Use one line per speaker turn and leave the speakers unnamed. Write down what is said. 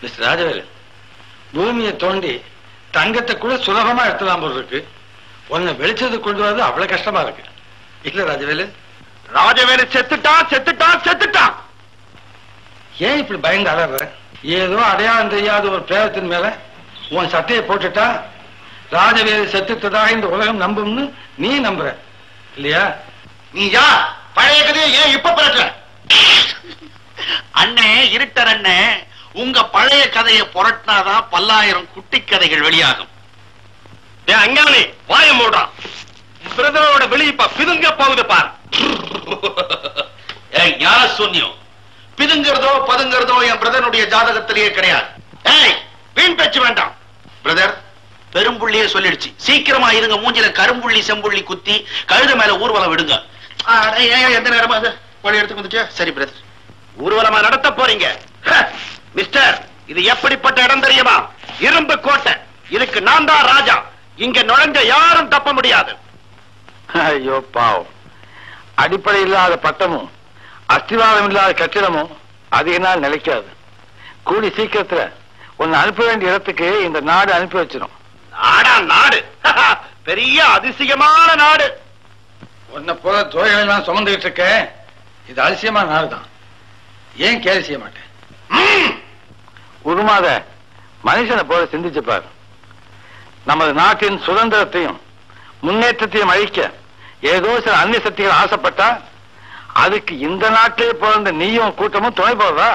Mister Rajavelu, பூமியை தோண்டி தங்கத்தை கூட சுலபமா எடுத்துலாம் போல இருக்கு. உன்னை வெளிச்சது கொண்டு வரது அவ்வளவு கஷ்டமா இருக்கு இல்ல ராஜவேலு?
ராஜவேலு செத்துட்டான் செத்துட்டான் செத்துட்டான்.
ஏன் இப்படி பயந்து அலற? ஏதோ அடையாளம் தெரியாத ஒரு பிரேதத்தின் மேல உன் சட்டையை போட்டுட்டா ராஜவேலு செத்துட்டதாக இந்த உலகம் நம்பும்னு நீ நம்புற இல்லையா?
நீ யா பழைய கதையை ஏன் இப்ப பரட்டுற? அண்ணே இருட்டர் அண்ணே, உங்க பழைய கதையை புரட்டினாதான் பல்லாயிரம் குட்டி கதைகள் வெளியாகும். அங்காளி வாய மூடான். பிரதரோட வெளி இப்ப பிதுங்க போகுது பார். யார சொன்னியோ? பிதுங்கிறதோ பதுங்கிறதோ என் பிரதனுடைய ஜாதகத்திலேயே கிடையாது. வீண் பேச்சு வேண்டாம். பிரதர் பெரும்புள்ளியே சொல்லிடுச்சு, சீக்கிரமா இருங்க, மூஞ்சில கரும்புள்ளி செம்புள்ளி குத்தி கழுத மேல ஊர்வலம் விடுங்க. எந்த நேரமா அது வழி எடுத்து வந்துட்டியா? சரி பிரதர், ஊர்வலமா நடத்த போறீங்க. மிஸ்டர், இது எப்படிப்பட்ட இடம் தெரியுமா? இரும்பு கோட்டை. இதுக்கு நான் தான் ராஜா. இங்க நுழைஞ்ச யாரும் தப்ப முடியாது.
ஐயோ பாவம், அடிப்படை இல்லாத பட்டமும் அஸ்திவாரம் இல்லாத கட்டிடமும் அதிக நாள் நிலைக்காது. கூடி சீக்கிரத்துல உன்னை அனுப்ப வேண்டிய இடத்துக்கு இந்த நாடு அனுப்பி வச்சிடும்.
நாடா நாடு? பெரிய அதிசயமான நாடு.
உன்னை போல துறைகளை எல்லாம் சுமந்துகிட்டு இருக்க, இது அதிசயமான நாடுதான். ஏன் கேள்வி செய்ய மாட்டேன்? உருமாத மனுஷனை போல சிந்திச்சு பாரு. நமது நாட்டின் சுதந்திரத்தையும் முன்னேற்றத்தையும் அழிக்க ஏதோ சில அந்நிய சக்திகள் ஆசைப்பட்டா அதுக்கு இந்த நாட்டிலே பிறந்த நீயும் கூட்டமும் துணை போடுறா?